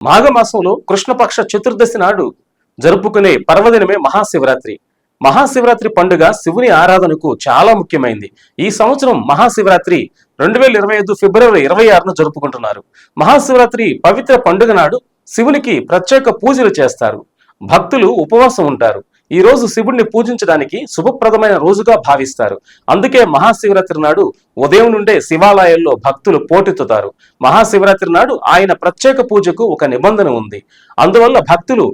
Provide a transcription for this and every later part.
మాఘమాసంలో కృష్ణపక్ష చతుర్దశి నాడు జరుపుకునే పర్వదినమే మహాశివరాత్రి. మహాశివరాత్రి పండుగ శివుని ఆరాధనకు చాలా ముఖ్యమైంది. ఈ సంవత్సరం మహాశివరాత్రి 2025 ఫిబ్రవరి 26న జరుపుకుంటున్నారు. మహాశివరాత్రి పవిత్ర పండుగ నాడు శివునికి ప్రత్యేక పూజలు చేస్తారు. భక్తులు ఉపవాసం ఉంటారు. ఈ రోజు శివుడిని పూజించడానికి శుభప్రదమైన రోజుగా భావిస్తారు. అందుకే మహాశివరాత్రి నాడు ఉదయం నుండే శివాలయాల్లో భక్తులు పోటెత్తుతారు. మహాశివరాత్రి నాడు ఆయన ప్రత్యేక పూజకు ఒక నిబంధన ఉంది. అందువల్ల భక్తులు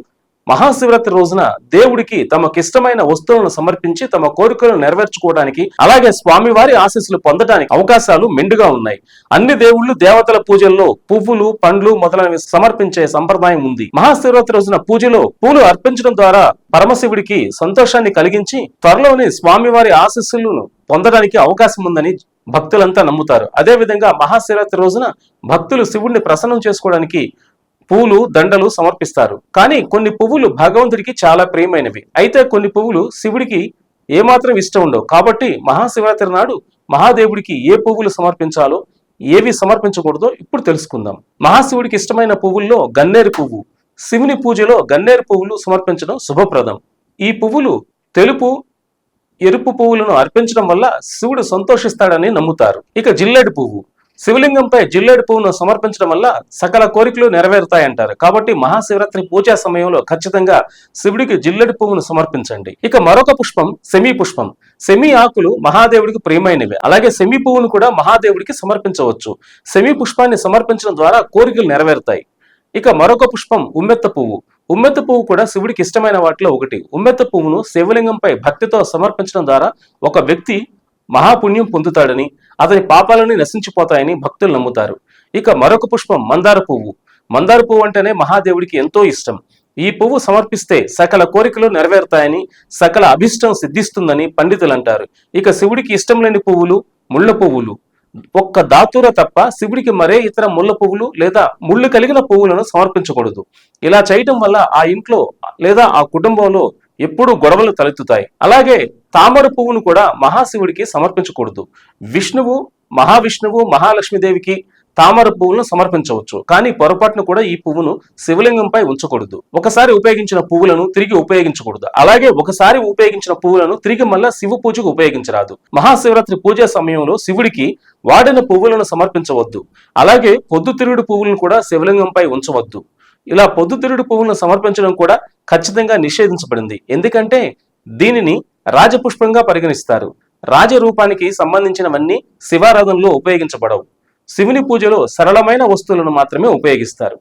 మహాశివరాత్రి రోజున దేవుడికి తమకిష్టమైన వస్తువులను సమర్పించి తమ కోరికలను నెరవేర్చుకోవడానికి, అలాగే స్వామివారి ఆశీస్సులు పొందడానికి అవకాశాలు మెండుగా ఉన్నాయి. అన్ని దేవుళ్ళు దేవతల పూజల్లో పువ్వులు, పండ్లు మొదలైనవి సమర్పించే సంప్రదాయం ఉంది. మహాశివరాత్రి రోజున పూజలో పూలు అర్పించడం ద్వారా పరమశివుడికి సంతోషాన్ని కలిగించి త్వరలోనే స్వామివారి ఆశీస్సులను పొందడానికి అవకాశం ఉందని భక్తులంతా నమ్ముతారు. అదే విధంగా మహాశివరాత్రి రోజున భక్తులు శివుడిని ప్రసన్నం చేసుకోవడానికి పూలు, దండలు సమర్పిస్తారు. కానీ కొన్ని పువ్వులు భగవంతుడికి చాలా ప్రియమైనవి. అయితే కొన్ని పువ్వులు శివుడికి ఏమాత్రం ఇష్టం ఉండవు. కాబట్టి మహాశివరాత్రి నాడు మహాదేవుడికి ఏ పువ్వులు సమర్పించాలో, ఏవి సమర్పించకూడదో ఇప్పుడు తెలుసుకుందాం. మహాశివుడికి ఇష్టమైన పువ్వుల్లో గన్నేరు పువ్వు. శివుని పూజలో గన్నేరు పువ్వులు సమర్పించడం శుభప్రదం. ఈ పువ్వులు తెలుపు, ఎరుపు పువ్వులను అర్పించడం వల్ల శివుడు సంతోషిస్తాడని నమ్ముతారు. ఇక జిల్లేడు పువ్వు. శివలింగంపై జిల్లేడు పువ్వును సమర్పించడం వల్ల సకల కోరికలు నెరవేరుతాయంటారు. కాబట్టి మహాశివరాత్రి పూజా సమయంలో ఖచ్చితంగా శివుడికి జిల్లేడు పువ్వును సమర్పించండి. ఇక మరొక పుష్పం సెమీ పుష్పం. సెమీ ఆకులు మహాదేవుడికి ప్రియమైనవి. అలాగే సెమీ పువ్వును కూడా మహాదేవుడికి సమర్పించవచ్చు. సెమీ పుష్పాన్ని సమర్పించడం ద్వారా కోరికలు నెరవేరుతాయి. ఇక మరొక పుష్పం ఉమ్మెత్త పువ్వు. ఉమ్మెత్త పువ్వు కూడా శివుడికి ఇష్టమైన వాటిలో ఒకటి. ఉమ్మెత్త పువ్వును శివలింగంపై భక్తితో సమర్పించడం ద్వారా ఒక వ్యక్తి మహాపుణ్యం పొందుతాడని, అతని పాపాలని నశించిపోతాయని భక్తులు నమ్ముతారు. ఇక మరొక పుష్పం మందార పువ్వు. మందార పువ్వు అంటేనే మహాదేవుడికి ఎంతో ఇష్టం. ఈ పువ్వు సమర్పిస్తే సకల కోరికలు నెరవేరుతాయని, సకల అభిష్టం సిద్ధిస్తుందని పండితులు అంటారు. ఇక శివుడికి ఇష్టం లేని పువ్వులు ముళ్ళ పువ్వులు. ఒక్క దాతుర తప్ప శివుడికి మరే ఇతర ముళ్ళ పువ్వులు లేదా ముళ్ళు కలిగిన పువ్వులను సమర్పించకూడదు. ఇలా చేయటం వల్ల ఆ ఇంట్లో లేదా ఆ కుటుంబంలో ఎప్పుడూ గొడవలు తలెత్తుతాయి. అలాగే తామర పువ్వును కూడా మహాశివుడికి సమర్పించకూడదు. విష్ణువు, మహావిష్ణువు, మహాలక్ష్మీదేవికి తామర పువ్వులను సమర్పించవచ్చు. కానీ పొరపాటును కూడా ఈ పువ్వును శివలింగంపై ఉంచకూడదు. ఒకసారి ఉపయోగించిన పువ్వులను తిరిగి ఉపయోగించకూడదు. అలాగే ఒకసారి ఉపయోగించిన పువ్వులను తిరిగి మళ్ళా శివ పూజకు ఉపయోగించరాదు. మహాశివరాత్రి పూజ సమయంలో శివుడికి వాడిన పువ్వులను సమర్పించవద్దు. అలాగే పొద్దుతిరుగుడు పువ్వులను కూడా శివలింగంపై ఉంచవద్దు. ఇలా పొద్దుతిరుగుడు పువ్వులను సమర్పించడం కూడా ఖచ్చితంగా నిషేధించబడింది. ఎందుకంటే దీనిని రాజపుష్పంగా పరిగణిస్తారు. రాజరూపానికి సంబంధించినవన్నీ శివారాధనలో ఉపయోగించబడవు. శివుని పూజలో సరళమైన వస్తువులను మాత్రమే ఉపయోగిస్తారు.